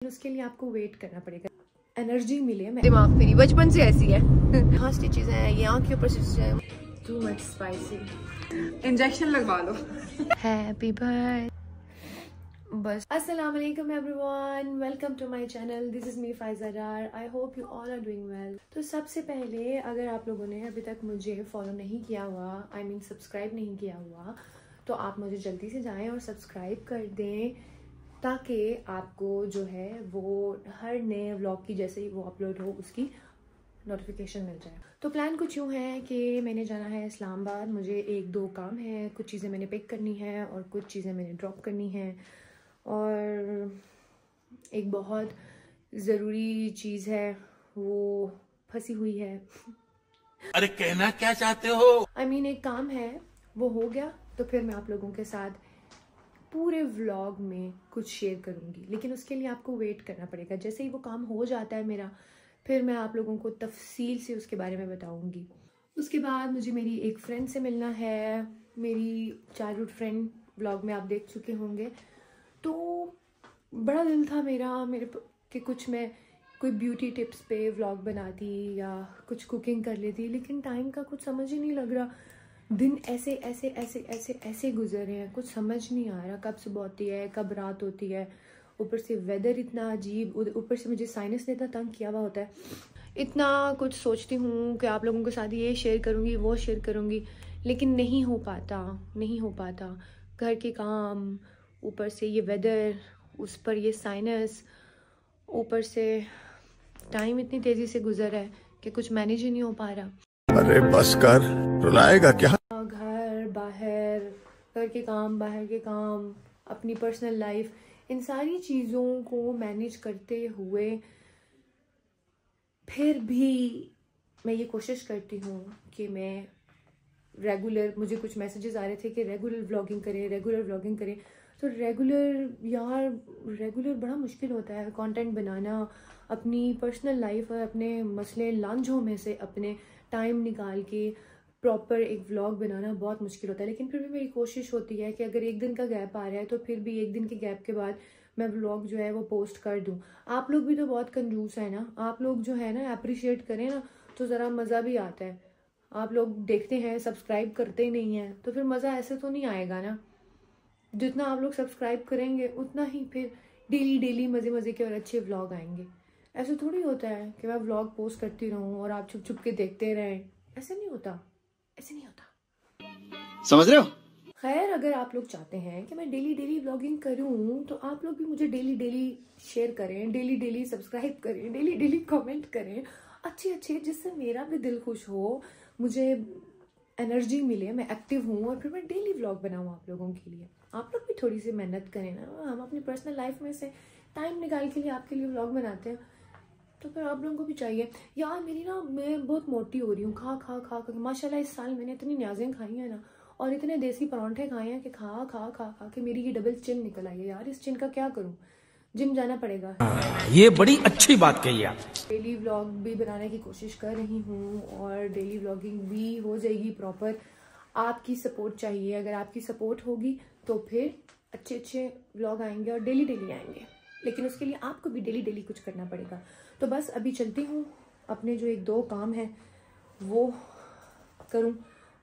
उसके लिए आपको वेट करना पड़ेगा, एनर्जी मिले। मैं दिमाग मेरी बचपन से ऐसी है। हाँ स्टिचेस हैं, ये आँख के ऊपर स्टिचेस हैं। टू मच स्पाइसी, इंजेक्शन लगवा लो। Happy birthday. बस अस्सलाम वालेकुम everyone, welcome to my channel. This is me Faiza Dar. I hope you all are doing well. तो सबसे पहले अगर आप लोगों ने अभी तक मुझे फॉलो नहीं किया हुआ, आई मीन सब्सक्राइब नहीं किया हुआ, तो आप मुझे जल्दी से जाएं और सब्सक्राइब कर दें, ताकि आपको जो है वो हर नए व्लॉग की जैसे ही वो अपलोड हो उसकी नोटिफिकेशन मिल जाए। तो प्लान कुछ यूँ है कि मैंने जाना है इस्लामाबाद। मुझे एक दो काम है, कुछ चीज़ें मैंने पिक करनी है और कुछ चीज़ें मैंने ड्रॉप करनी है, और एक बहुत ज़रूरी चीज़ है वो फंसी हुई है। अरे कहना क्या चाहते हो? आई मीन एक काम है वो हो गया तो फिर मैं आप लोगों के साथ पूरे व्लॉग में कुछ शेयर करूँगी, लेकिन उसके लिए आपको वेट करना पड़ेगा। जैसे ही वो काम हो जाता है मेरा, फिर मैं आप लोगों को तफसील से उसके बारे में बताऊँगी। उसके बाद मुझे मेरी एक फ्रेंड से मिलना है, मेरी चाइल्डहुड फ्रेंड, व्लॉग में आप देख चुके होंगे। तो बड़ा दिल था मेरा कि कुछ मैं कोई ब्यूटी टिप्स पे व्लॉग बनाती या कुछ कुकिंग कर लेती, लेकिन टाइम का कुछ समझ ही नहीं लग रहा। दिन ऐसे ऐसे ऐसे ऐसे ऐसे गुजर रहे हैं, कुछ समझ नहीं आ रहा कब सुबह होती है कब रात होती है। ऊपर से वेदर इतना अजीब, ऊपर से मुझे साइनस ने इतना तंग किया हुआ होता है। इतना कुछ सोचती हूँ कि आप लोगों के साथ ये शेयर करूँगी वो शेयर करूँगी, लेकिन नहीं हो पाता। घर के काम, ऊपर से ये वेदर, उस पर ये साइनस, ऊपर से टाइम इतनी तेज़ी से गुजर है कि कुछ मैनेज ही नहीं हो पा रहा। अरे बस कर, रुलाएगा क्या? घर बाहर, घर के काम बाहर के काम, अपनी पर्सनल लाइफ, इन सारी चीज़ों को मैनेज करते हुए फिर भी मैं ये कोशिश करती हूँ कि मैं रेगुलर, मुझे कुछ मैसेजेस आ रहे थे कि रेगुलर व्लॉगिंग करें। तो रेगुलर बड़ा मुश्किल होता है कंटेंट बनाना। अपनी पर्सनल लाइफ और अपने मसले लांझों में से अपने टाइम निकाल के प्रॉपर एक व्लॉग बनाना बहुत मुश्किल होता है। लेकिन फिर भी मेरी कोशिश होती है कि अगर एक दिन का गैप आ रहा है तो फिर भी एक दिन के गैप के बाद मैं व्लॉग जो है वो पोस्ट कर दूं। आप लोग भी तो बहुत कंजूस है ना, आप लोग जो है ना अप्रिशिएट करें ना तो ज़रा मज़ा भी आता है। आप लोग देखते हैं, सब्सक्राइब करते ही नहीं हैं, तो फिर मज़ा ऐसे तो नहीं आएगा ना। जितना आप लोग सब्सक्राइब करेंगे उतना ही फिर डेली मज़े के और अच्छे व्लॉग आएंगे। ऐसे थोड़ी होता है कि मैं व्लॉग पोस्ट करती रहूं और आप छुप छुप के देखते रहें। ऐसे नहीं होता। समझ रहे हो? खैर, अगर आप लोग चाहते हैं कि मैं डेली व्लॉगिंग करूं तो आप लोग भी मुझे डेली शेयर करें, डेली सब्सक्राइब करें, डेली कमेंट करें अच्छे, जिससे मेरा भी दिल खुश हो, मुझे एनर्जी मिले, मैं एक्टिव हूँ और फिर मैं डेली व्लॉग बनाऊँ आप लोगों के लिए। आप लोग भी थोड़ी सी मेहनत करें ना। हम अपनी पर्सनल लाइफ में से टाइम निकाल के लिए आपके लिए व्लॉग बनाते हैं, तो फिर आप लोगों को भी चाहिए। यार मैं बहुत मोटी हो रही हूँ खा माशाल्लाह। इस साल मैंने इतनी न्याज़ें खाई हैं ना, और इतने देसी परांठे खाए हैं कि खा के मेरी ये डबल चिन निकल आई है। यार इस चिन का क्या करूँ, जिम जाना पड़ेगा। ये बड़ी अच्छी बात कही आप। डेली व्लॉग भी बनाने की कोशिश कर रही हूँ और डेली व्लॉगिंग भी हो जाएगी प्रॉपर। आपकी सपोर्ट चाहिए, अगर आपकी सपोर्ट होगी तो फिर अच्छे व्लॉग आएंगे और डेली आएंगे, लेकिन उसके लिए आपको भी डेली कुछ करना पड़ेगा। तो बस अभी चलती हूँ, अपने जो एक दो काम है वो करूँ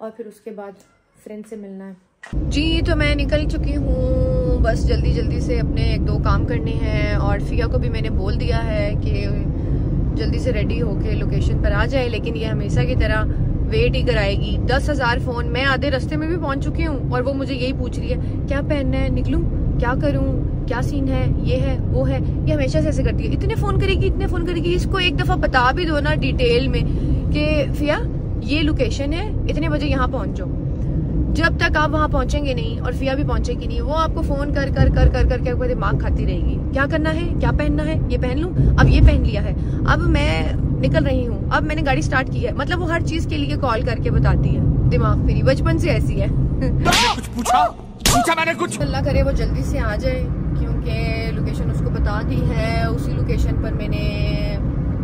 और फिर उसके बाद फ्रेंड से मिलना है। जी, तो मैं निकल चुकी हूँ, बस जल्दी से अपने एक दो काम करने हैं। और फिया को भी मैंने बोल दिया है कि जल्दी से रेडी होके लोकेशन पर आ जाए, लेकिन ये हमेशा की तरह वेट ही कराएगी। 10,000 फ़ोन, मैं आधे रास्ते में भी पहुंच चुकी हूँ और वो मुझे यही पूछ रही है क्या पहनना है, निकलूं, क्या करूं, क्या सीन है, ये है वो है। ये हमेशा से ऐसे करती है, इतने फ़ोन करेगी। इसको एक दफ़ा बता भी दो ना डिटेल में कि फिया ये लोकेशन है, इतने बजे यहाँ पहुँच जाओ। जब तक आप वहाँ पहुँचेंगे नहीं और फिया भी पहुँचेगी नहीं, वो आपको फ़ोन कर दिमाग खाती रहेगी। क्या करना है, क्या पहनना है, ये पहन लूँ, अब ये पहन लिया है, अब मैं निकल रही हूँ, अब मैंने गाड़ी स्टार्ट की है। मतलब वो हर चीज़ के लिए कॉल करके बताती है। दिमाग मेरी बचपन से ऐसी है। कुछ पूछा मैंने कुछ। अल्लाह करे वो जल्दी से आ जाए, क्योंकि लोकेशन उसको बता दी है। उसी लोकेशन पर मैंने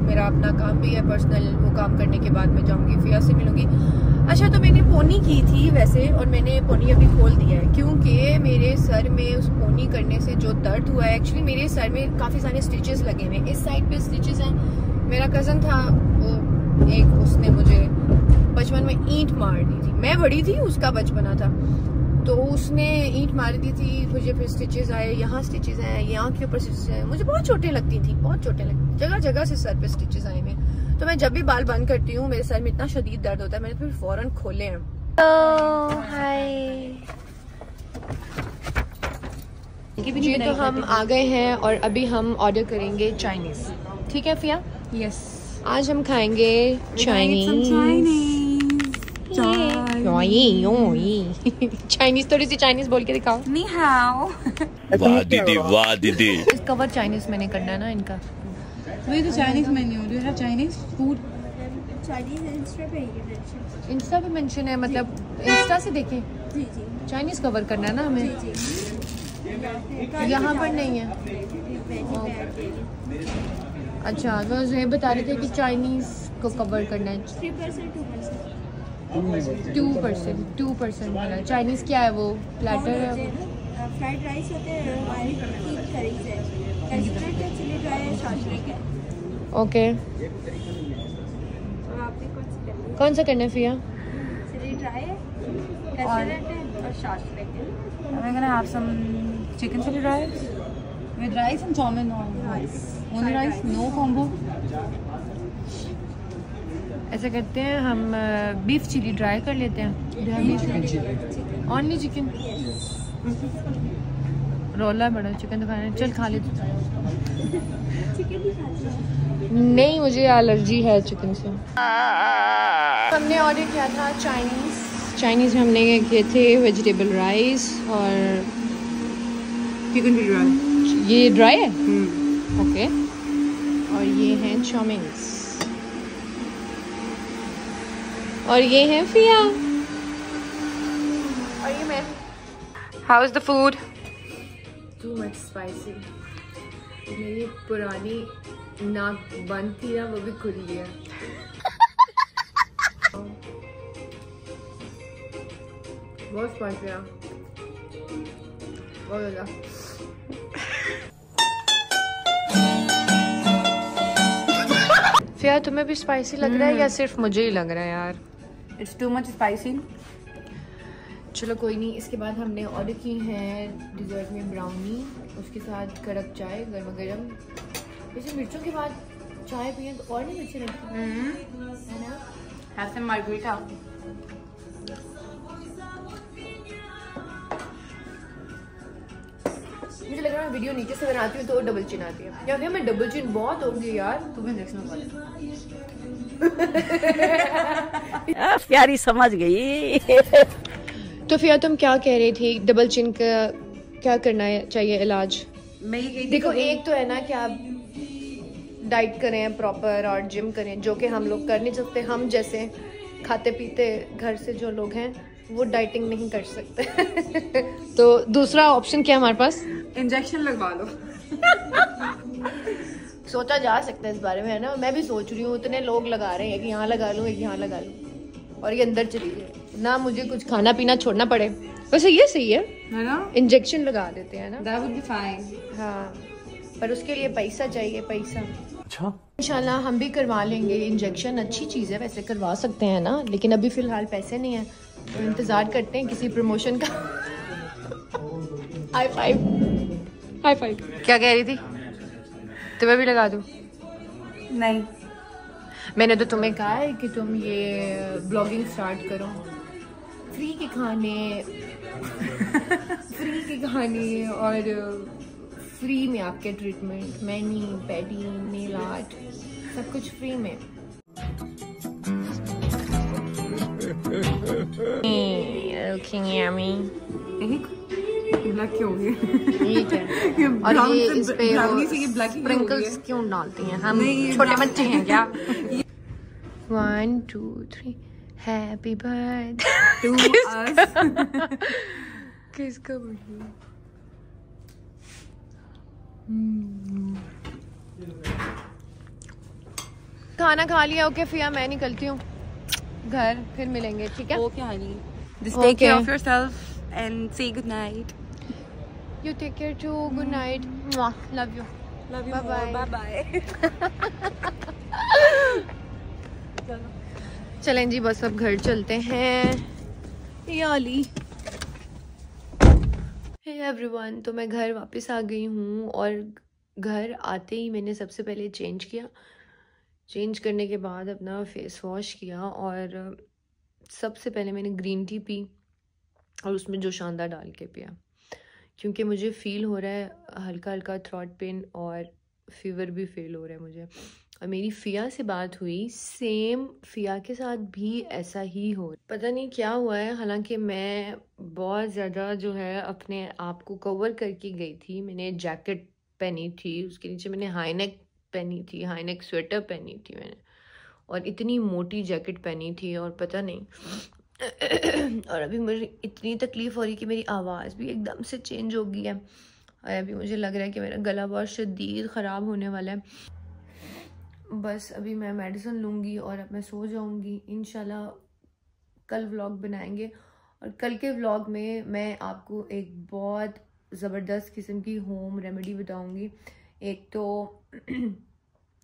मेरा अपना काम भी है पर्सनल, वो काम करने के बाद मैं जाऊंगी फिया से मिलूंगी। अच्छा, तो मैंने पोनी की थी वैसे, और मैंने पोनी अभी खोल दिया है क्योंकि मेरे सर में उस पोनी करने से जो दर्द हुआ है, एक्चुअली मेरे सर में काफ़ी सारे स्टिचेस लगे हुए हैं, इस साइड पे स्टिचेस हैं। मेरा कज़न था वो एक, उसने मुझे बचपन में ईंट मार दी थी, मैं बड़ी थी, उसका बचपना था, तो उसने ईंट मार दी थी मुझे, फिर स्टिचेस आए, यहाँ स्टिचेस आए, यहाँ के ऊपर स्टिचेस आए, मुझे बहुत चोटें लगती थी, बहुत चोटें लगती, जगह जगह से सर पे स्टिचेस आए हुए। तो मैं जब भी बाल बंद करती हूँ मेरे सर में इतना शदीद दर्द होता है, मैंने फिर फौरन खोले हैं। हाय जी, तो हम आ गए हैं और अभी हम ऑर्डर करेंगे चाइनीज, ठीक है फिया? यस, आज हम खाएंगे चाइनीज। चाइनीज, थोड़ी सी चाइनीज बोल के दिखाओ। नी हाओ। वाह दीदी, वाह दीदी। कवर चाइनीज मैंने करना है ना इनका। वही तो Chinese menu, do you have Chinese food? Insta पे मेंशन है, मतलब इंस्टा से देखें। जी जी, चाइनीज कवर करना है ना हमें, जी जी। यहाँ पर नहीं है। अच्छा, तो ये बता रहे थे कि चाइनीज को कवर करना है। 2% वाला चाइनीज क्या है वो? प्लेटर है, फ्राइड राइस होते हैं हमारी 3 करीज है, कैस्ट्रेट है, चिली ड्राई है, शाशलिक है। ओके। और आपने कौन सा करना है फिया? चिली ड्राई है, कैस्ट्रेट है और शाशलिक है। I'm gonna have some chicken chili rice with rice and chow mein or rice. Only rice, no combo. ऐसा करते हैं हम, बीफ चिली ड्राई कर लेते हैं। Only chicken? रोला बड़ा चिकन तो खाना, चल खा लेते। नहीं, मुझे एलर्जी है चिकन से। हमने ऑर्डर किया था चाइनीज़ में हमने किए थे वेजिटेबल राइस और Chicken chili rice. ये ड्राई है, ओके। और ये हैं चाउमीन्स और ये हैं फिया और ये मैं। How is the food? Too much spicy. मेरी पुरानी नाक बंद थी ना, वो भी खुल गया। बहुत स्पाइसी है, बहुत ज़्यादा। फिया, तुम्हें भी स्पाइसी लग रहा है या सिर्फ मुझे ही लग रहा है यार? It's too much spicy. चलो कोई नहीं। इसके बाद हमने ऑर्डर की है डिज़र्ट में ब्राउनी, उसके साथ कड़क चाय गर्मा गर्म। वैसे मिर्चों के बाद चाय पिए तो और नहीं अच्छी लगती है ना? Have some margarita. मुझे लग रहा है वीडियो नीचे से बनाती हूँ तो डबल चिन आती है, या फिर मैं डबल चिन बहुत होगी यार। तू भी इंजेक्शन लगा ले। प्यारी समझ गई। तो फिर तुम क्या कह रही थी, डबल चिन का क्या करना चाहिए इलाज? मैं ये कही थी, देखो, एक तो है ना कि आप डाइट करें प्रॉपर और जिम करें, जो कि हम लोग कर नहीं सकते। हम जैसे खाते पीते घर से जो लोग हैं वो डाइटिंग नहीं कर सकते। तो दूसरा ऑप्शन क्या है हमारे पास? इंजेक्शन लगवा लो। सोचा जा सकता है इस बारे में, है ना? मैं भी सोच रही हूँ, इतने लोग लगा रहे हैं, एक यहाँ लगा लूँ, एक यहाँ लगा लूँ और ये अंदर चली जाए ना, मुझे कुछ खाना पीना छोड़ना पड़े। वैसे ये सही है ना? इंजेक्शन लगा देते हैं ना। That would be fine. हाँ, पर उसके लिए पैसा चाहिए, पैसा। अच्छा, इंशाल्लाह हम भी करवा लेंगे इंजेक्शन। अच्छी चीज़ है वैसे, करवा सकते हैं ना, लेकिन अभी फ़िलहाल पैसे नहीं है, तो इंतज़ार करते हैं किसी प्रमोशन का। High five, high five. क्या कह रही थी? तुम्हें भी लगा दूँ? नहीं, मैंने तो तुम्हें कहा है कि तुम ये ब्लॉगिंग स्टार्ट करो, फ्री के खाने फ्री के खाने और फ्री में आपके ट्रीटमेंट, मैनी पेडी नेल आर्ट सब कुछ फ्री में। Looking yummy. ब्लैक क्यों हो गया? ये क्या है? और ये इस पे स्प्रिंकल्स क्यों डालती हैं? हम छोटे बच्चे हैं क्या? 1 2 3 हैप्पी बर्थडे To us. किसका बर्थडे? खाना खा लिया। ओके फिया, मैं निकलती हूँ घर, फिर मिलेंगे, ठीक है? Okay Honey, just take care of yourself and say good night. You take care too. Good night. Mwah. Love you. Love you Bye more. bye. Bye bye. चलें जी, बस अब घर चलते हैं। याली हे एवरीवन, तो मैं घर वापस आ गई हूँ और घर आते ही मैंने सबसे पहले चेंज किया। चेंज करने के बाद अपना फेस वॉश किया और सबसे पहले मैंने ग्रीन टी पी और उसमें जो शानदार डाल के पिया, क्योंकि मुझे फ़ील हो रहा है हल्का हल्का थ्रोट पेन और फीवर भी फील हो रहा है मुझे। और मेरी फ़िया से बात हुई, सेम फ़िया के साथ भी ऐसा ही हो, पता नहीं क्या हुआ है। हालांकि मैं बहुत ज़्यादा जो है अपने आप को कवर करके गई थी। मैंने जैकेट पहनी थी, उसके नीचे मैंने हाई नेक पहनी थी, हाई नेक स्वेटर पहनी थी मैंने, और इतनी मोटी जैकेट पहनी थी, और पता नहीं और अभी मुझे इतनी तकलीफ़ हो रही कि मेरी आवाज़ भी एकदम से चेंज हो गई है और अभी मुझे लग रहा है कि मेरा गला बहुत शदीद ख़राब होने वाला है। बस अभी मैं मेडिसिन लूँगी और अब मैं सो जाऊँगी। इंशाल्लाह कल व्लॉग बनाएंगे और कल के व्लॉग में मैं आपको एक बहुत ज़बरदस्त किस्म की होम रेमेडी बताऊँगी। एक तो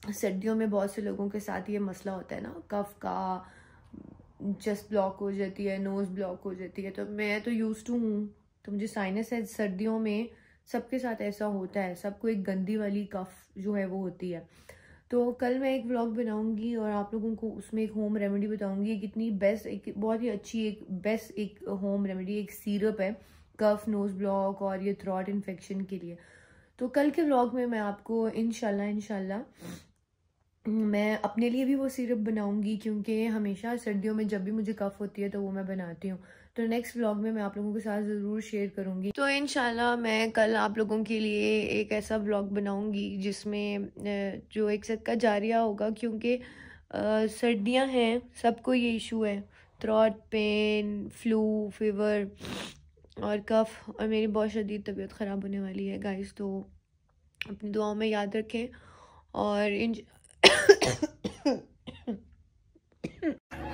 सर्दियों में बहुत से लोगों के साथ ये मसला होता है ना, कफ का, चेस्ट ब्लॉक हो जाती है, नोज़ ब्लॉक हो जाती है। तो मैं तो यूज़ टू हूँ, तो मुझे साइनस है। सर्दियों में सबके साथ ऐसा होता है, सबको एक गंदी वाली कफ जो है वो होती है। तो कल मैं एक व्लॉग बनाऊंगी और आप लोगों को उसमें एक होम रेमेडी बताऊंगी। एक इतनी बेस्ट, एक बहुत ही अच्छी, एक बेस्ट एक होम रेमेडी, एक सिरप है कफ, नोज़ ब्लॉक और ये थ्रोट इन्फेक्शन के लिए। तो कल के व्लॉग में मैं आपको इंशाल्लाह मैं अपने लिए भी वो सिरप बनाऊंगी, क्योंकि हमेशा सर्दियों में जब भी मुझे कफ होती है तो वो मैं बनाती हूँ। तो नेक्स्ट व्लॉग में मैं आप लोगों के साथ ज़रूर शेयर करूँगी। तो इंशाल्लाह मैं कल आप लोगों के लिए एक ऐसा व्लॉग बनाऊँगी जिसमें जो एक सदका जारिया होगा, क्योंकि सर्दियाँ हैं, सबको ये इशू है, थ्रोट पेन, फ्लू, फीवर और कफ, और मेरी बहुत शदीद तबीयत ख़राब होने वाली है गाइस। तो अपनी दुआओं में याद रखें। और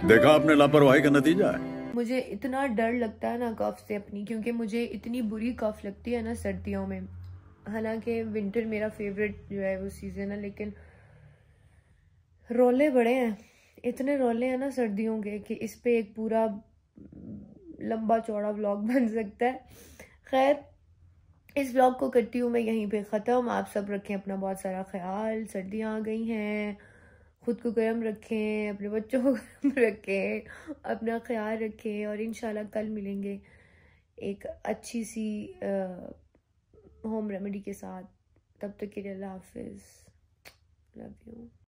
देखा आपने लापरवाही का नतीजा है। मुझे इतना डर लगता है ना कफ से अपनी, क्योंकि मुझे इतनी बुरी कफ लगती है ना सर्दियों में। हालांकि विंटर मेरा फेवरेट जो है वो सीज़न है, लेकिन रोले बड़े हैं, इतने रोले हैं ना सर्दियों के कि इस पे एक पूरा लंबा चौड़ा व्लॉग बन सकता है। खैर, इस व्लॉग को करती हूँ मैं यहीं पे ख़त्म। आप सब रखें अपना बहुत सारा ख्याल, सर्दियाँ आ गई हैं, खुद को गर्म रखें, अपने बच्चों को गर्म रखें, अपना ख्याल रखें और इंशाल्लाह कल मिलेंगे एक अच्छी सी होम रेमेडी के साथ। तब तक के लिए अल्लाह हाफिज़, लव यू।